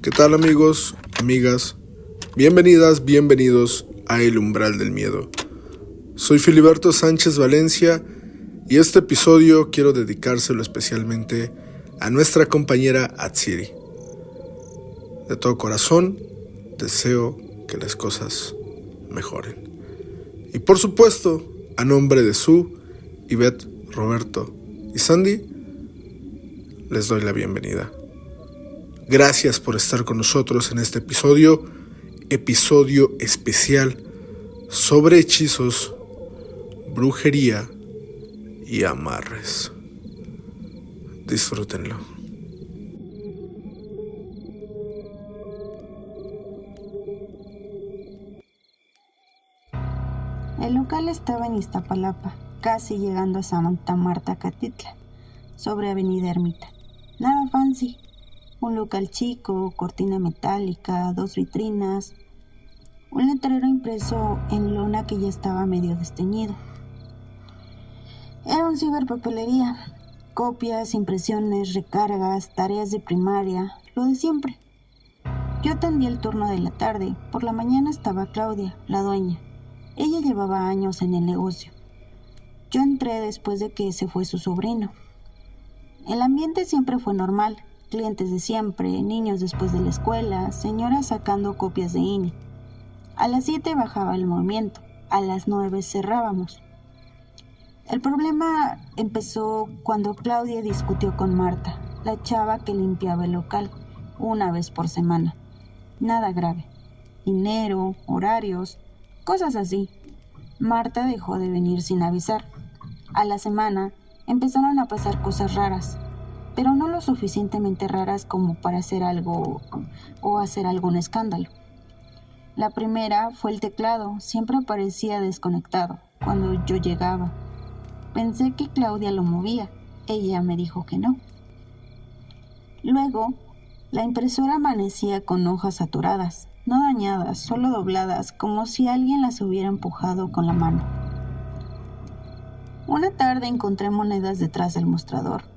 ¿Qué tal amigos, amigas? Bienvenidas, bienvenidos a El Umbral del Miedo. Soy Filiberto Sánchez Valencia y este episodio quiero dedicárselo especialmente a nuestra compañera Atsiri. De todo corazón, deseo que las cosas mejoren. Y por supuesto, a nombre de Sue, Ivette, Roberto y Sandy, les doy la bienvenida. Gracias por estar con nosotros en este episodio especial sobre hechizos, brujería y amarres. Disfrútenlo. El local estaba en Iztapalapa, casi llegando a Santa Marta Catitla, sobre Avenida Ermita. Nada fancy. Un local chico, cortina metálica, 2 vitrinas, un letrero impreso en lona que ya estaba medio desteñido. Era un ciberpapelería, copias, impresiones, recargas, tareas de primaria, lo de siempre. Yo atendí el turno de la tarde, por la mañana estaba Claudia, la dueña. Ella llevaba años en el negocio. Yo entré después de que se fue su sobrino. El ambiente siempre fue normal. Clientes de siempre, niños después de la escuela, señoras sacando copias de INE. A las 7 bajaba el movimiento, a las 9 cerrábamos. El problema empezó cuando Claudia discutió con Marta, la chava que limpiaba el local, una vez por semana. Nada grave. Dinero, horarios, cosas así. Marta dejó de venir sin avisar. A la semana empezaron a pasar cosas raras, pero no lo suficientemente raras como para hacer algo o hacer algún escándalo. La primera fue el teclado, siempre aparecía desconectado cuando yo llegaba. Pensé que Claudia lo movía, ella me dijo que no. Luego, la impresora amanecía con hojas saturadas, no dañadas, solo dobladas, como si alguien las hubiera empujado con la mano. Una tarde encontré monedas detrás del mostrador.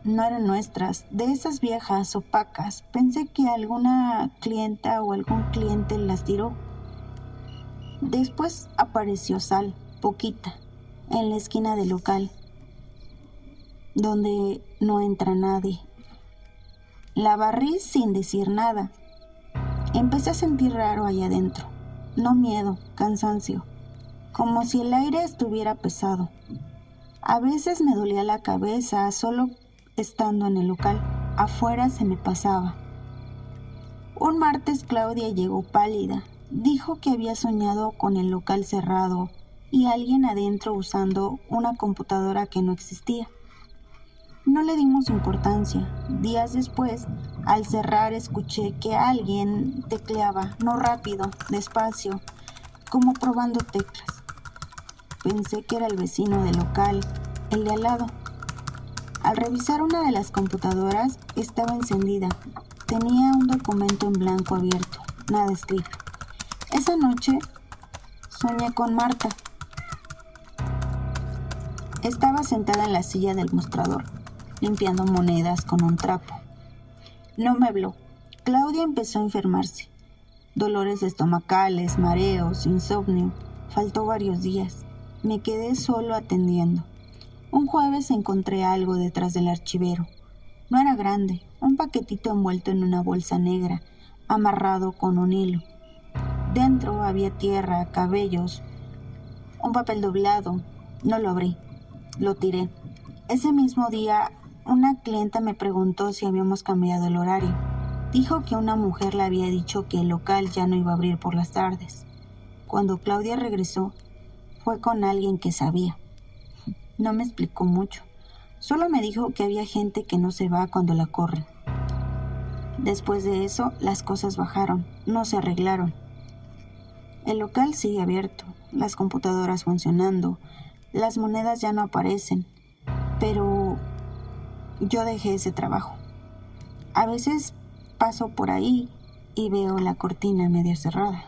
No eran nuestras, de esas viejas opacas. Pensé que alguna clienta o algún cliente las tiró. Después apareció sal, poquita, en la esquina del local, donde no entra nadie. La barrí sin decir nada. Empecé a sentir raro allá adentro. No miedo, cansancio, como si el aire estuviera pesado. A veces me dolía la cabeza solo estando en el local. Afuera se me pasaba. Un martes Claudia llegó pálida. Dijo que había soñado con el local cerrado y alguien adentro usando una computadora que no existía. No le dimos importancia. Días después, al cerrar, escuché que alguien tecleaba, no rápido, despacio, como probando teclas. Pensé que era el vecino del local, el de al lado. Al revisar una de las computadoras, estaba encendida. Tenía un documento en blanco abierto, nada escrito. Esa noche soñé con Marta. Estaba sentada en la silla del mostrador, limpiando monedas con un trapo. No me habló. Claudia empezó a enfermarse. Dolores estomacales, mareos, insomnio. Faltó varios días. Me quedé solo atendiendo. Un jueves encontré algo detrás del archivero. No era grande, un paquetito envuelto en una bolsa negra, amarrado con un hilo. Dentro había tierra, cabellos, un papel doblado. No lo abrí, lo tiré. Ese mismo día, una clienta me preguntó si habíamos cambiado el horario. Dijo que una mujer le había dicho que el local ya no iba a abrir por las tardes. Cuando Claudia regresó, fue con alguien que sabía. No me explicó mucho. Solo me dijo que había gente que no se va cuando la corren. Después de eso, las cosas bajaron, no se arreglaron. El local sigue abierto, las computadoras funcionando, las monedas ya no aparecen, pero yo dejé ese trabajo. A veces paso por ahí y veo la cortina medio cerrada.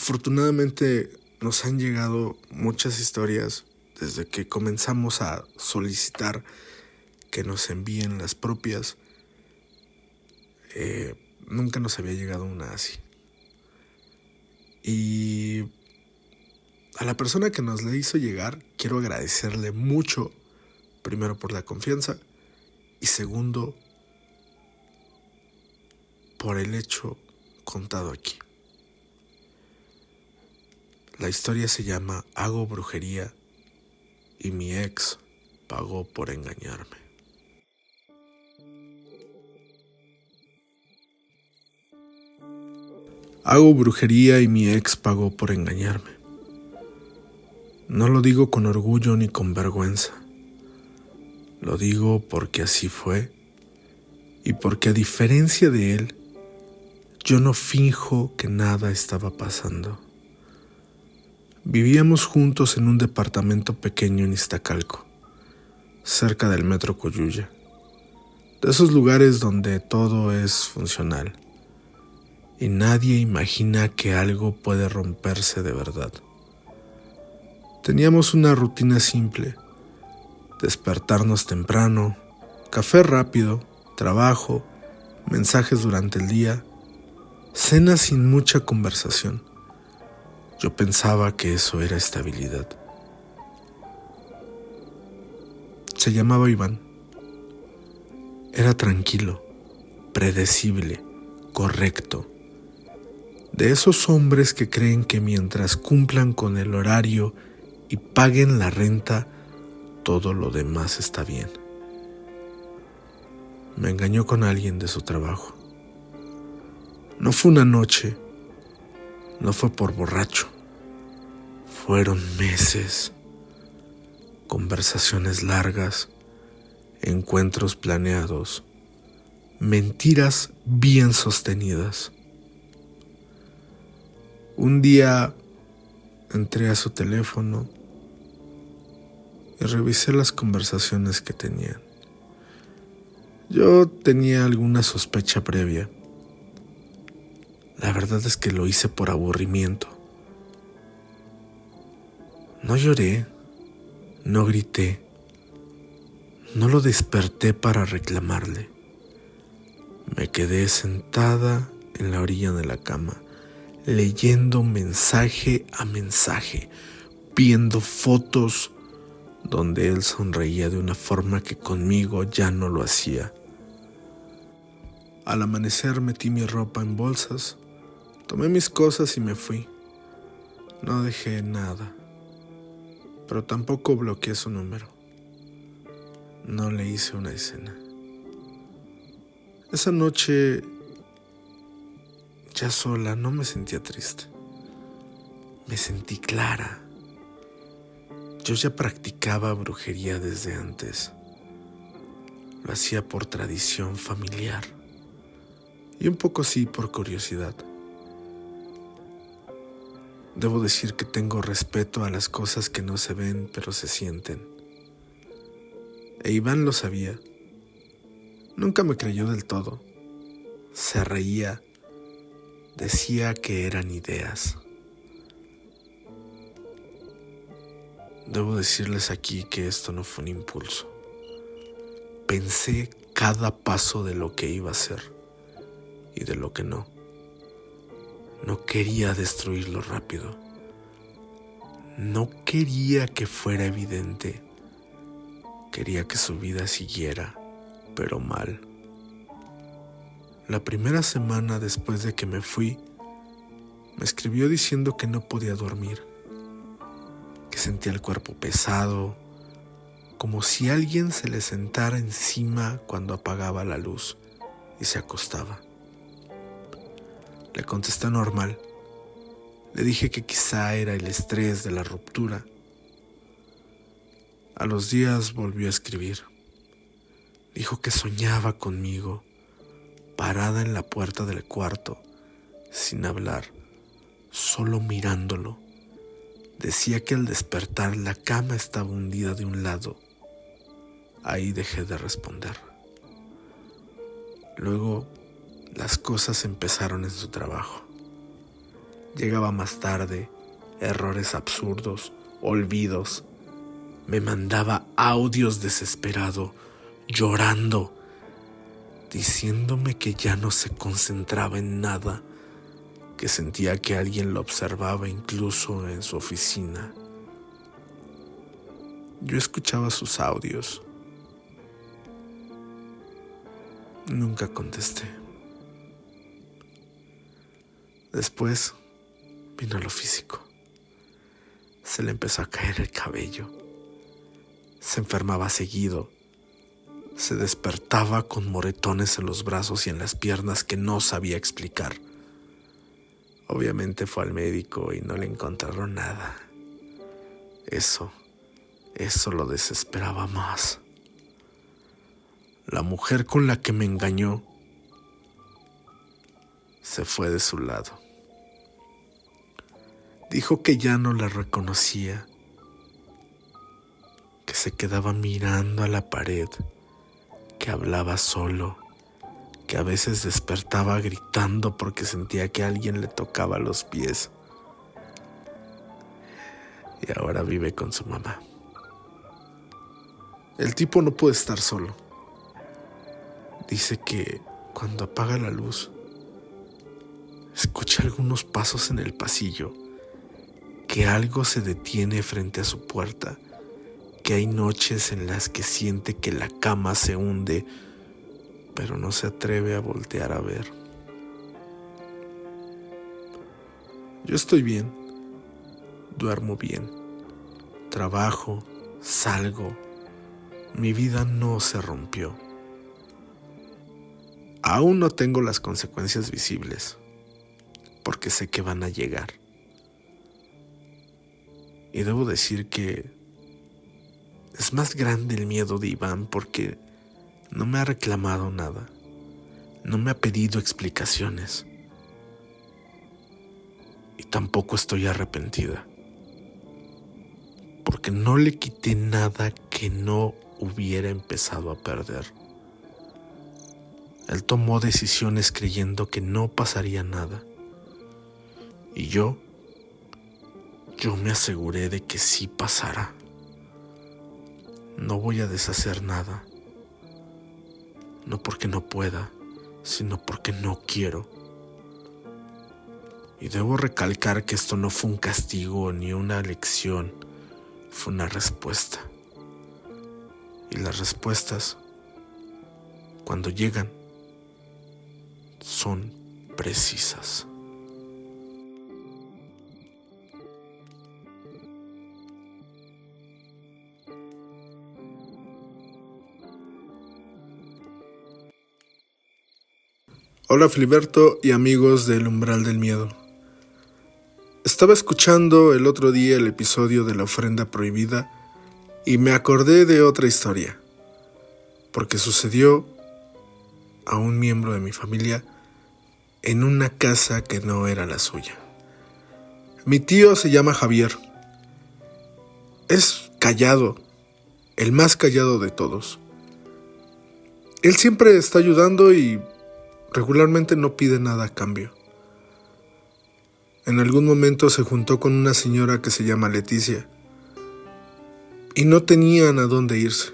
Afortunadamente nos han llegado muchas historias desde que comenzamos a solicitar que nos envíen las propias. Nunca nos había llegado una así. Y a la persona que nos la hizo llegar, quiero agradecerle mucho, primero por la confianza y segundo por el hecho contado aquí. La historia se llama Hago brujería y mi ex pagó por engañarme. Hago brujería y mi ex pagó por engañarme. No lo digo con orgullo ni con vergüenza. Lo digo porque así fue y porque a diferencia de él, yo no finjo que nada estaba pasando. Vivíamos juntos en un departamento pequeño en Iztacalco, cerca del metro Coyuya, de esos lugares donde todo es funcional y nadie imagina que algo puede romperse de verdad. Teníamos una rutina simple: despertarnos temprano, café rápido, trabajo, mensajes durante el día, cena sin mucha conversación. Yo pensaba que eso era estabilidad. Se llamaba Iván. Era tranquilo, predecible, correcto. De esos hombres que creen que mientras cumplan con el horario y paguen la renta, todo lo demás está bien. Me engañó con alguien de su trabajo. No fue una noche, no fue por borracho. Fueron meses, conversaciones largas, encuentros planeados, mentiras bien sostenidas. Un día entré a su teléfono y revisé las conversaciones que tenían. Yo tenía alguna sospecha previa. La verdad es que lo hice por aburrimiento. No lloré, no grité, no lo desperté para reclamarle. Me quedé sentada en la orilla de la cama, leyendo mensaje a mensaje, viendo fotos donde él sonreía de una forma que conmigo ya no lo hacía. Al amanecer metí mi ropa en bolsas, tomé mis cosas y me fui. No dejé nada, pero tampoco bloqueé su número. No le hice una escena. Esa noche, ya sola, no me sentía triste. Me sentí clara. Yo ya practicaba brujería desde antes. Lo hacía por tradición familiar y un poco sí por curiosidad. Debo decir que tengo respeto a las cosas que no se ven pero se sienten. E Iván lo sabía. Nunca me creyó del todo. Se reía. Decía que eran ideas. Debo decirles aquí que esto no fue un impulso. Pensé cada paso de lo que iba a hacer y de lo que no. No quería destruirlo rápido. No quería que fuera evidente. Quería que su vida siguiera, pero mal. La primera semana después de que me fui, me escribió diciendo que no podía dormir, que sentía el cuerpo pesado, como si alguien se le sentara encima cuando apagaba la luz y se acostaba. Le contesté normal. Le dije que quizá era el estrés de la ruptura. A los días volvió a escribir. Dijo que soñaba conmigo, parada en la puerta del cuarto, sin hablar, solo mirándolo. Decía que al despertar la cama estaba hundida de un lado. Ahí dejé de responder. Luego, las cosas empezaron en su trabajo. Llegaba más tarde, errores absurdos, olvidos. Me mandaba audios desesperado, llorando, diciéndome que ya no se concentraba en nada, que sentía que alguien lo observaba incluso en su oficina. Yo escuchaba sus audios. Nunca contesté. Después vino lo físico. Se le empezó a caer el cabello. Se enfermaba seguido. Se despertaba con moretones en los brazos y en las piernas que no sabía explicar. Obviamente fue al médico y no le encontraron nada. Eso lo desesperaba más. La mujer con la que me engañó se fue de su lado. Dijo que ya no la reconocía, que se quedaba mirando a la pared, que hablaba solo, que a veces despertaba gritando porque sentía que alguien le tocaba los pies. Y ahora vive con su mamá. El tipo no puede estar solo. Dice que cuando apaga la luz, escucha algunos pasos en el pasillo, que algo se detiene frente a su puerta, que hay noches en las que siente que la cama se hunde, pero no se atreve a voltear a ver. Yo estoy bien, duermo bien, trabajo, salgo, mi vida no se rompió. Aún no tengo las consecuencias visibles, porque sé que van a llegar. Y debo decir que es más grande el miedo de Iván porque no me ha reclamado nada, no me ha pedido explicaciones. Y tampoco estoy arrepentida, porque no le quité nada que no hubiera empezado a perder. Él tomó decisiones creyendo que no pasaría nada. Y yo me aseguré de que sí pasara. No voy a deshacer nada. No porque no pueda, sino porque no quiero. Y debo recalcar que esto no fue un castigo ni una lección, fue una respuesta. Y las respuestas, cuando llegan, son precisas. Hola Filiberto y amigos del Umbral del Miedo. Estaba escuchando el otro día el episodio de la ofrenda prohibida y me acordé de otra historia, porque sucedió a un miembro de mi familia en una casa que no era la suya. Mi tío se llama Javier. Es callado, el más callado de todos. Él siempre está ayudando y regularmente no pide nada a cambio. En algún momento se juntó con una señora que se llama Leticia y no tenían a dónde irse,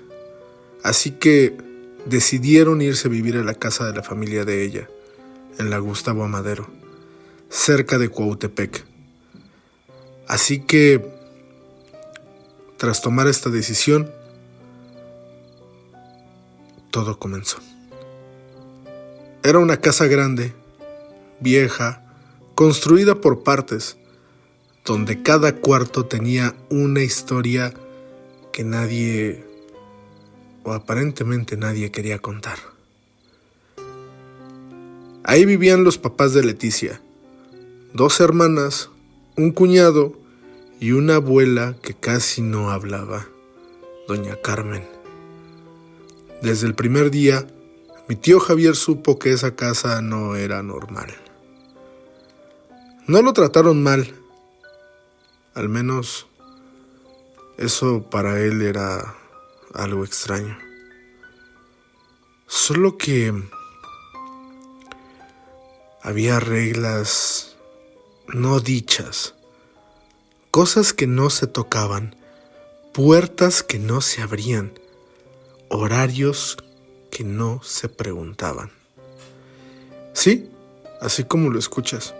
así que decidieron irse a vivir a la casa de la familia de ella, en la Gustavo Amadero, cerca de Cuautepec. Así que, tras tomar esta decisión, todo comenzó. Era una casa grande, vieja, construida por partes, donde cada cuarto tenía una historia que nadie, o aparentemente nadie, quería contar. Ahí vivían los papás de Leticia, 2 hermanas, un cuñado y una abuela que casi no hablaba, doña Carmen. Desde el primer día, mi tío Javier supo que esa casa no era normal. No lo trataron mal, al menos eso para él era algo extraño. Solo que había reglas no dichas, cosas que no se tocaban, puertas que no se abrían, horarios que no se preguntaban. Sí, así como lo escuchas.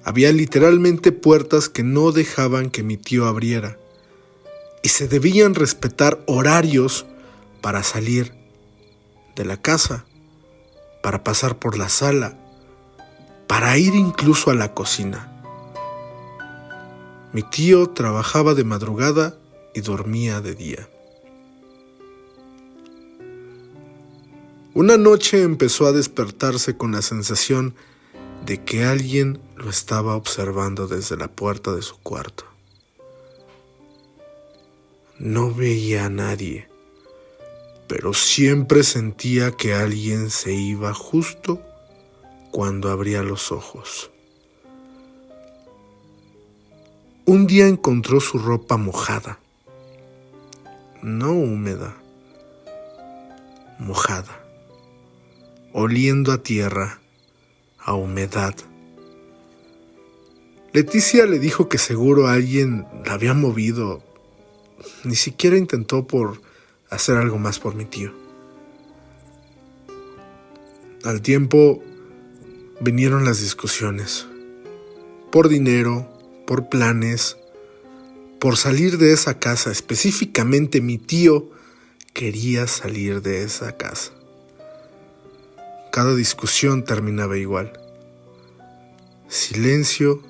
Había literalmente puertas que no dejaban que mi tío abriera, y se debían respetar horarios para salir de la casa, para pasar por la sala, para ir incluso a la cocina. Mi tío trabajaba de madrugada y dormía de día. Una noche empezó a despertarse con la sensación de que alguien lo estaba observando desde la puerta de su cuarto. No veía a nadie, pero siempre sentía que alguien se iba justo cuando abría los ojos. Un día encontró su ropa mojada, no húmeda, mojada, oliendo a tierra, a humedad. Leticia le dijo que seguro alguien la había movido. Ni siquiera intentó por hacer algo más por mi tío. Al tiempo vinieron las discusiones. Por dinero, por planes, por salir de esa casa. Específicamente mi tío quería salir de esa casa. Cada discusión terminaba igual. Silencio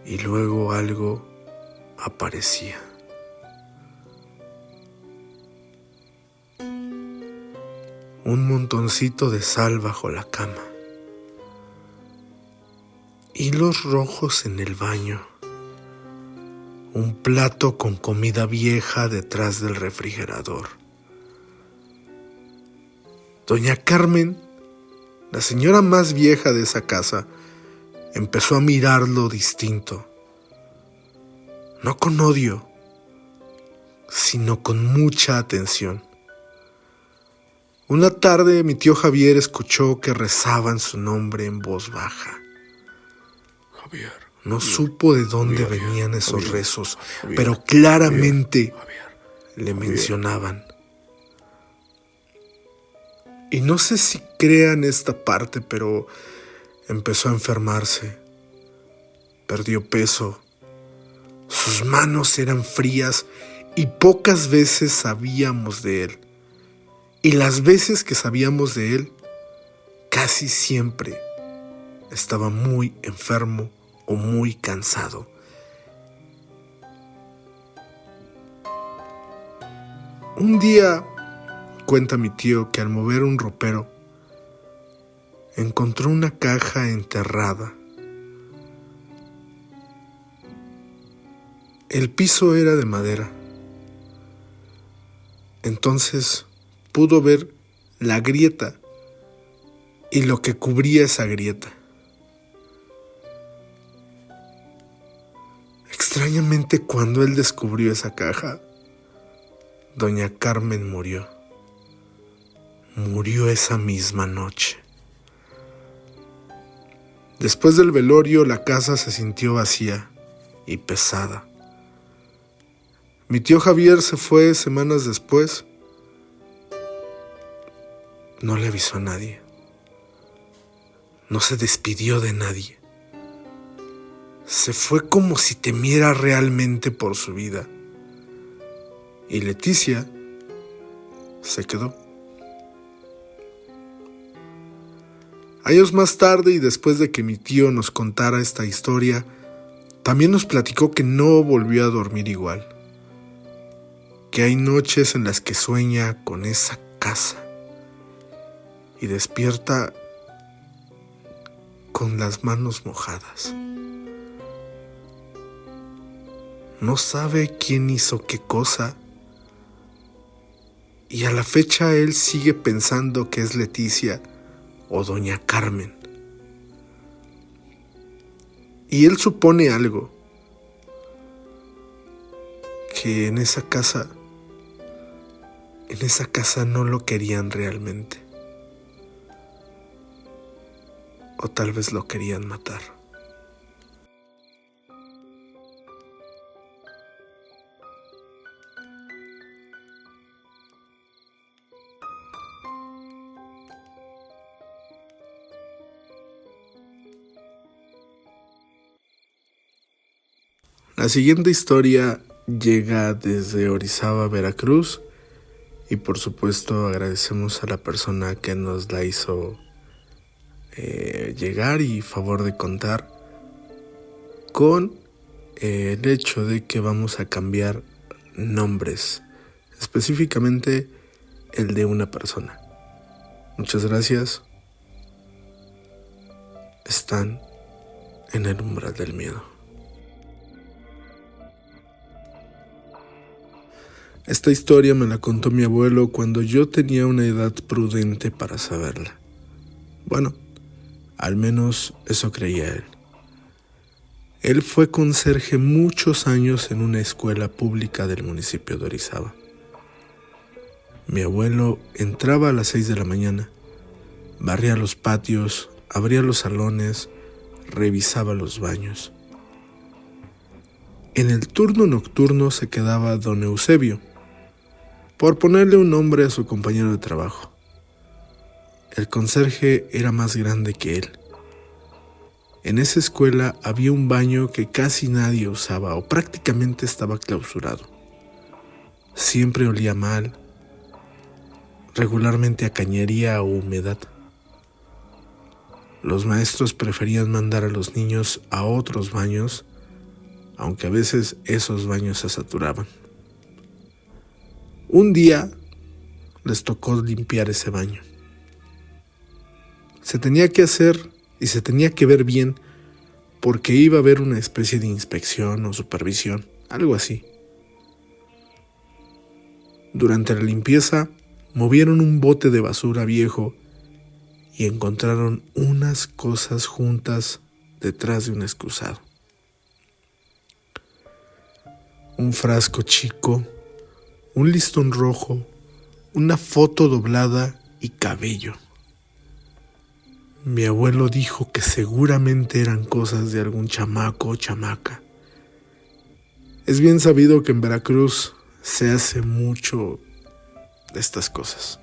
y luego algo aparecía. Un montoncito de sal bajo la cama. Hilos rojos en el baño. Un plato con comida vieja detrás del refrigerador. Doña Carmen, la señora más vieja de esa casa, empezó a mirarlo distinto. No con odio, sino con mucha atención. Una tarde mi tío Javier escuchó que rezaban su nombre en voz baja. Javier. No supo de dónde venían esos rezos, pero claramente le mencionaban. Y no sé si crean esta parte, pero empezó a enfermarse. Perdió peso. Sus manos eran frías y pocas veces sabíamos de él. Y las veces que sabíamos de él, casi siempre estaba muy enfermo o muy cansado. Un día, cuenta mi tío que al mover un ropero, encontró una caja enterrada. El piso era de madera. Entonces pudo ver la grieta y lo que cubría esa grieta. Extrañamente, cuando él descubrió esa caja, doña Carmen murió. Murió esa misma noche. Después del velorio, la casa se sintió vacía y pesada. Mi tío Javier se fue semanas después. No le avisó a nadie. No se despidió de nadie. Se fue como si temiera realmente por su vida. Y Leticia se quedó. Años más tarde, y después de que mi tío nos contara esta historia, también nos platicó que no volvió a dormir igual. Que hay noches en las que sueña con esa casa y despierta con las manos mojadas. No sabe quién hizo qué cosa, y a la fecha él sigue pensando que es Leticia o doña Carmen. Y él supone algo, que en esa casa no lo querían realmente. O tal vez lo querían matar. La siguiente historia llega desde Orizaba, Veracruz, y por supuesto agradecemos a la persona que nos la hizo llegar y favor de contar, con el hecho de que vamos a cambiar nombres, específicamente el de una persona. Muchas gracias. Están en el umbral del miedo. Esta historia me la contó mi abuelo cuando yo tenía una edad prudente para saberla. Bueno, al menos eso creía él. Él fue conserje muchos años en una escuela pública del municipio de Orizaba. Mi abuelo entraba a las 6 de la mañana, barría los patios, abría los salones, revisaba los baños. En el turno nocturno se quedaba don Eusebio, por ponerle un nombre a su compañero de trabajo. El conserje era más grande que él. En esa escuela había un baño que casi nadie usaba o prácticamente estaba clausurado. Siempre olía mal, regularmente a cañería o humedad. Los maestros preferían mandar a los niños a otros baños, aunque a veces esos baños se saturaban. Un día les tocó limpiar ese baño. Se tenía que hacer y se tenía que ver bien porque iba a haber una especie de inspección o supervisión, algo así. Durante la limpieza, movieron un bote de basura viejo y encontraron unas cosas juntas detrás de un excusado. Un frasco chico, un listón rojo, una foto doblada y cabello. Mi abuelo dijo que seguramente eran cosas de algún chamaco o chamaca. Es bien sabido que en Veracruz se hace mucho de estas cosas.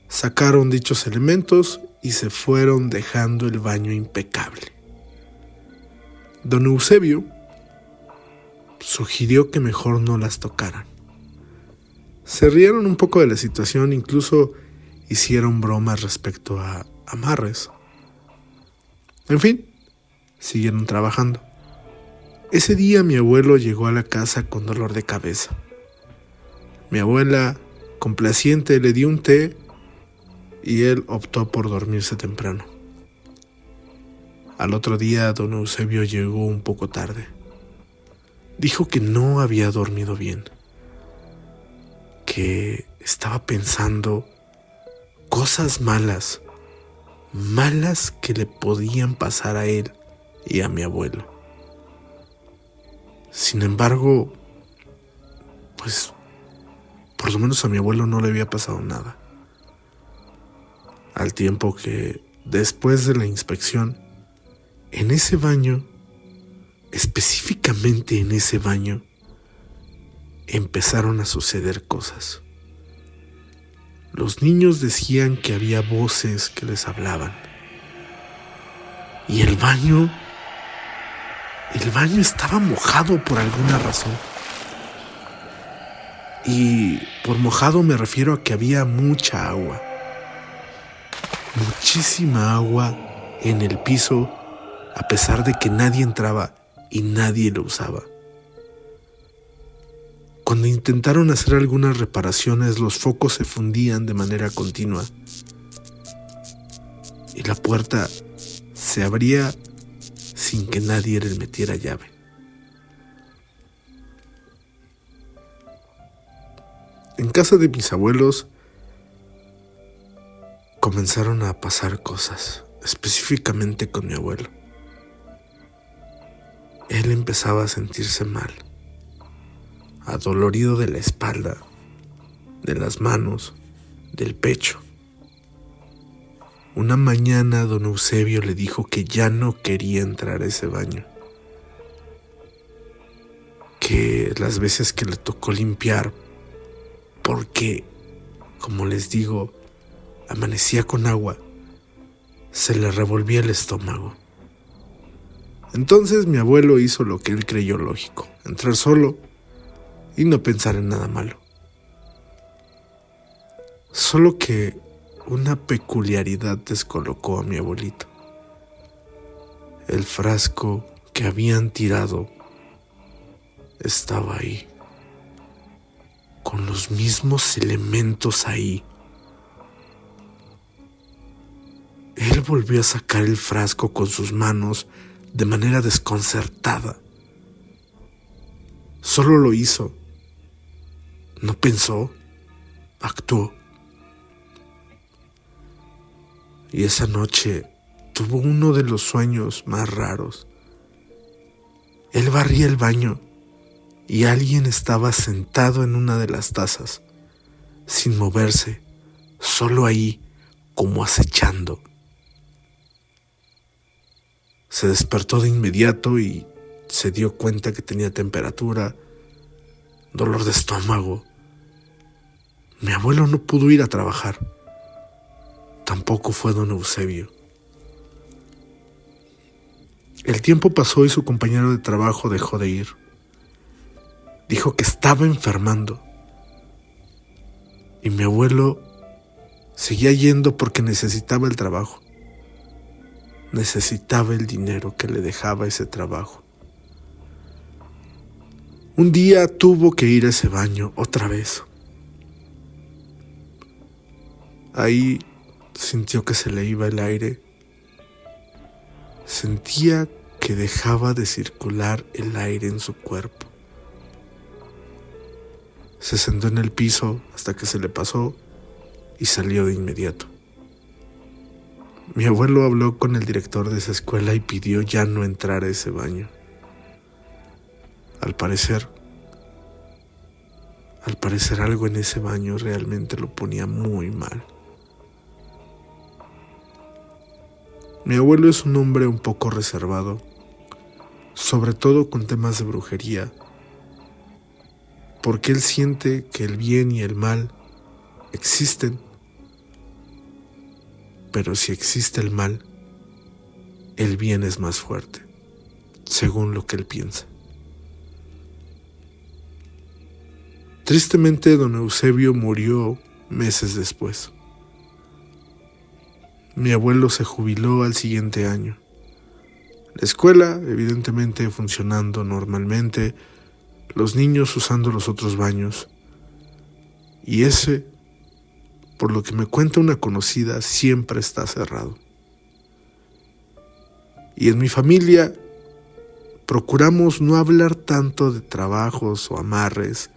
Sacaron dichos elementos y se fueron dejando el baño impecable. Don Eusebio sugirió que mejor no las tocaran. Se rieron un poco de la situación, incluso hicieron bromas respecto a amarres. En fin, siguieron trabajando. Ese día mi abuelo llegó a la casa con dolor de cabeza. Mi abuela, complaciente, le dio un té y él optó por dormirse temprano. Al otro día, don Eusebio llegó un poco tarde. Dijo que no había dormido bien, que estaba pensando cosas malas que le podían pasar a él y a mi abuelo. Sin embargo, pues, por lo menos a mi abuelo no le había pasado nada. Al tiempo que, después de la inspección, en ese baño, específicamente en ese baño, empezaron a suceder cosas. Los niños decían que había voces que les hablaban. Y el baño estaba mojado por alguna razón. Y por mojado me refiero a que había mucha agua. Muchísima agua en el piso, a pesar de que nadie entraba y nadie lo usaba. Cuando intentaron hacer algunas reparaciones, los focos se fundían de manera continua y la puerta se abría sin que nadie le metiera llave. En casa de mis abuelos comenzaron a pasar cosas, específicamente con mi abuelo. Él empezaba a sentirse mal, adolorido de la espalda, de las manos, del pecho. Una mañana don Eusebio le dijo que ya no quería entrar a ese baño, que las veces que le tocó limpiar, porque, como les digo, amanecía con agua, se le revolvía el estómago. Entonces mi abuelo hizo lo que él creyó lógico, entrar solo y no pensar en nada malo. Solo que una peculiaridad descolocó a mi abuelito. El frasco que habían tirado estaba ahí, con los mismos elementos ahí. Él volvió a sacar el frasco con sus manos de manera desconcertada. Solo lo hizo. No pensó, actuó. Y esa noche tuvo uno de los sueños más raros. Él barría el baño y alguien estaba sentado en una de las tazas, sin moverse, solo ahí, como acechando. Se despertó de inmediato y se dio cuenta que tenía temperatura, dolor de estómago. Mi abuelo no pudo ir a trabajar. Tampoco fue don Eusebio. El tiempo pasó y su compañero de trabajo dejó de ir. Dijo que estaba enfermando. Y mi abuelo seguía yendo porque necesitaba el trabajo. Necesitaba el dinero que le dejaba ese trabajo. Un día tuvo que ir a ese baño otra vez. Ahí sintió que se le iba el aire. Sentía que dejaba de circular el aire en su cuerpo. Se sentó en el piso hasta que se le pasó y salió de inmediato. Mi abuelo habló con el director de esa escuela y pidió ya no entrar a ese baño. Al parecer algo en ese baño realmente lo ponía muy mal. Mi abuelo es un hombre un poco reservado, sobre todo con temas de brujería, porque él siente que el bien y el mal existen. Pero si existe el mal, el bien es más fuerte, según lo que él piensa. Tristemente, don Eusebio murió meses después. Mi abuelo se jubiló al siguiente año. La escuela, evidentemente, funcionando normalmente, los niños usando los otros baños. Y ese, por lo que me cuenta una conocida, siempre está cerrado. Y en mi familia procuramos no hablar tanto de trabajos o amarres.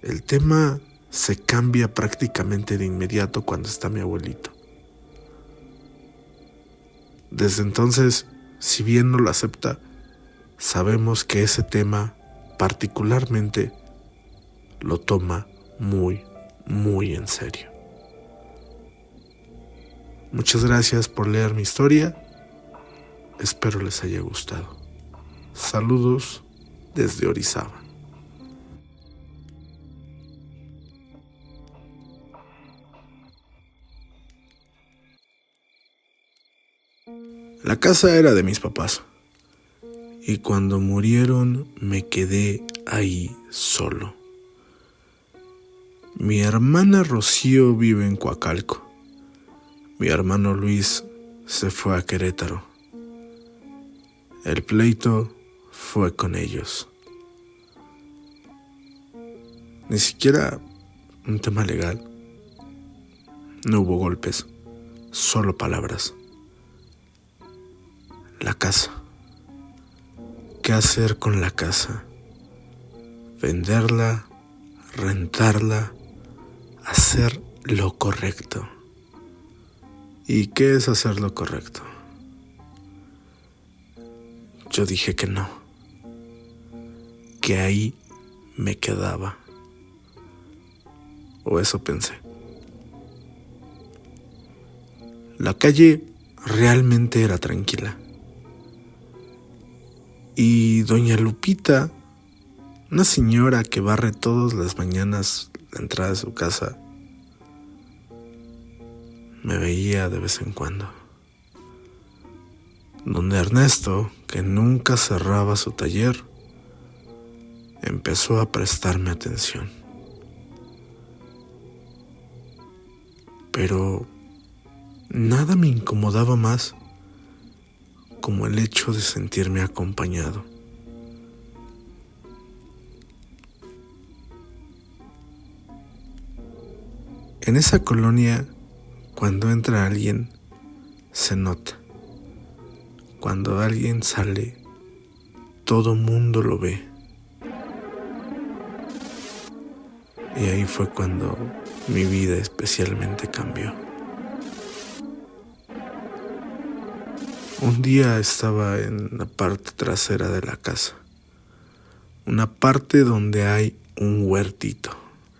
El tema se cambia prácticamente de inmediato cuando está mi abuelito. Desde entonces, si bien no lo acepta, sabemos que ese tema particularmente lo toma muy en serio. Muchas gracias por leer mi historia. Espero les haya gustado. Saludos desde Orizaba. La casa era de mis papás y cuando murieron me quedé ahí solo. Mi hermana Rocío vive en Coacalco. Mi hermano Luis se fue a Querétaro. El pleito fue con ellos. Ni siquiera un tema legal. No hubo golpes, solo palabras. La casa. ¿Qué hacer con la casa? Venderla, rentarla, hacer lo correcto. ¿Y qué es hacer lo correcto? Yo dije que no, que ahí me quedaba. O eso pensé. La calle realmente era tranquila. Y doña Lupita, una señora que barre todas las mañanas la entrada de su casa, me veía de vez en cuando. Don Ernesto, que nunca cerraba su taller, empezó a prestarme atención. Pero nada me incomodaba más como el hecho de sentirme acompañado. En esa colonia, cuando entra alguien, se nota. Cuando alguien sale, todo mundo lo ve. Y ahí fue cuando mi vida especialmente cambió. Un día estaba en la parte trasera de la casa, una parte donde hay un huertito.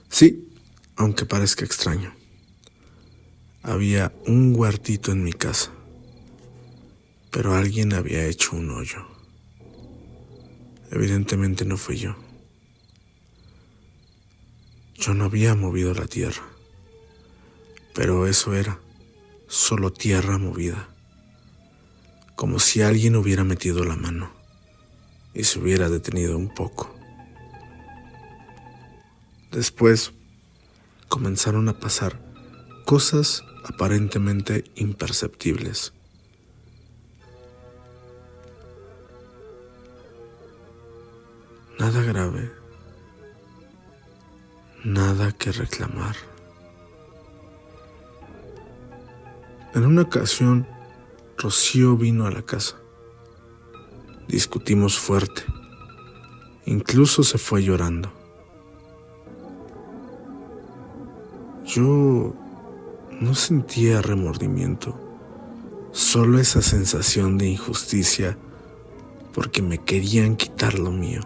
Sí, aunque parezca extraño, había un huertito en mi casa, pero alguien había hecho un hoyo. Evidentemente no fui yo. Yo no había movido la tierra, pero eso era solo tierra movida, como si alguien hubiera metido la mano y se hubiera detenido un poco. Después comenzaron a pasar cosas aparentemente imperceptibles. Nada grave, nada que reclamar. En una ocasión, Rocío vino a la casa. Discutimos fuerte. Incluso se fue llorando. Yo no sentía remordimiento, solo esa sensación de injusticia porque me querían quitar lo mío.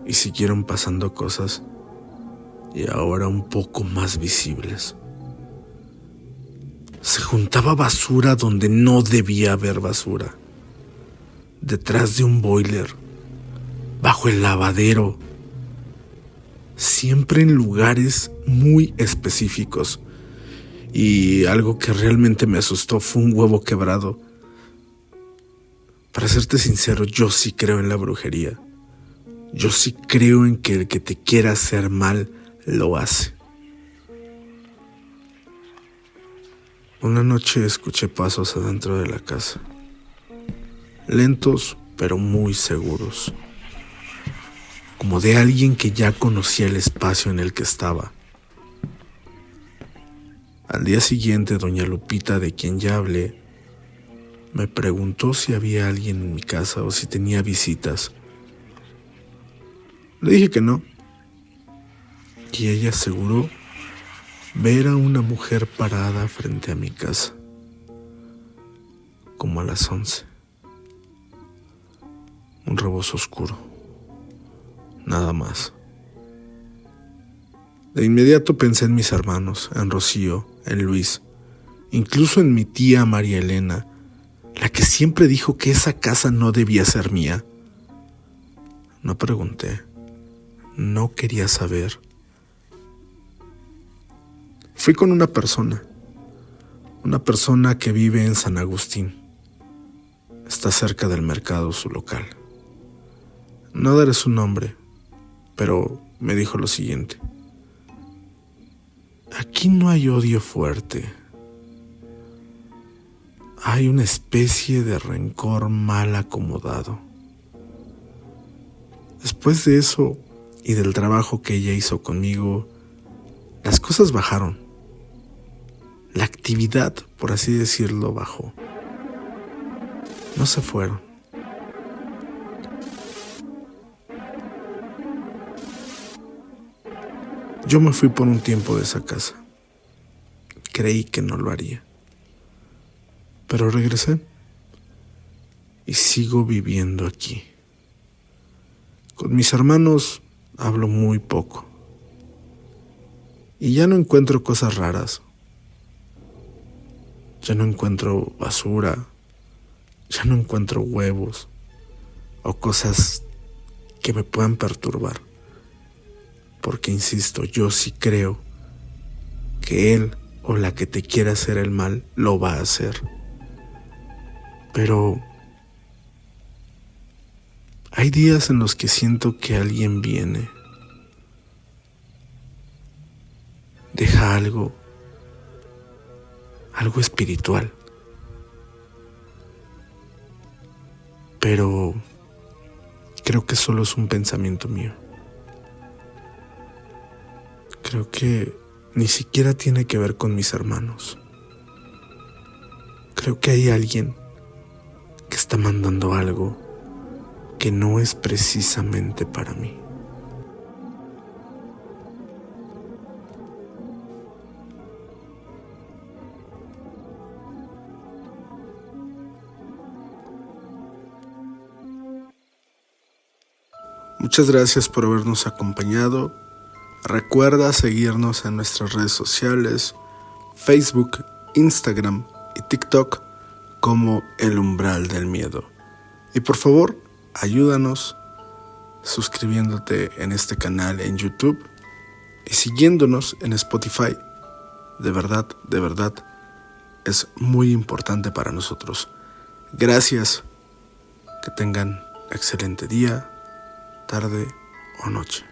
Y siguieron pasando cosas, y ahora un poco más visibles. Se juntaba basura donde no debía haber basura. Detrás de un boiler, bajo el lavadero, siempre en lugares muy específicos. Y algo que realmente me asustó fue un huevo quebrado. Para serte sincero, yo sí creo en la brujería. Yo sí creo en que el que te quiera hacer mal, lo hace. Una noche escuché pasos adentro de la casa. Lentos, pero muy seguros. Como de alguien que ya conocía el espacio en el que estaba. Al día siguiente, doña Lupita, de quien ya hablé, me preguntó si había alguien en mi casa o si tenía visitas. Le dije que no. Y ella aseguró ver a una mujer parada frente a mi casa, como a las 11. Un rebozo oscuro. Nada más. De inmediato pensé en mis hermanos, en Rocío, en Luis, incluso en mi tía María Elena, la que siempre dijo que esa casa no debía ser mía. No pregunté. No quería saber. Fui con una persona que vive en San Agustín. Está cerca del mercado su local. No daré su nombre, pero me dijo lo siguiente. Aquí no hay odio fuerte. Hay una especie de rencor mal acomodado. Después de eso y del trabajo que ella hizo conmigo, las cosas bajaron. La actividad, por así decirlo, bajó. No se fueron. Yo me fui por un tiempo de esa casa. Creí que no lo haría. Pero regresé. Y sigo viviendo aquí. Con mis hermanos hablo muy poco. Y ya no encuentro cosas raras. Ya no encuentro basura. Ya no encuentro huevos. O cosas que me puedan perturbar. Porque insisto, yo sí creo que él o la que te quiera hacer el mal lo va a hacer. Pero hay días en los que siento que alguien viene, deja algo espiritual. Pero creo que solo es un pensamiento mío. Creo que ni siquiera tiene que ver con mis hermanos. Creo que hay alguien que está mandando algo que no es precisamente para mí. Muchas gracias por habernos acompañado. Recuerda seguirnos en nuestras redes sociales, Facebook, Instagram y TikTok como El Umbral del Miedo. Y por favor, ayúdanos suscribiéndote en este canal en YouTube y siguiéndonos en Spotify. De verdad, es muy importante para nosotros. Gracias. Que tengan excelente día, tarde o noche.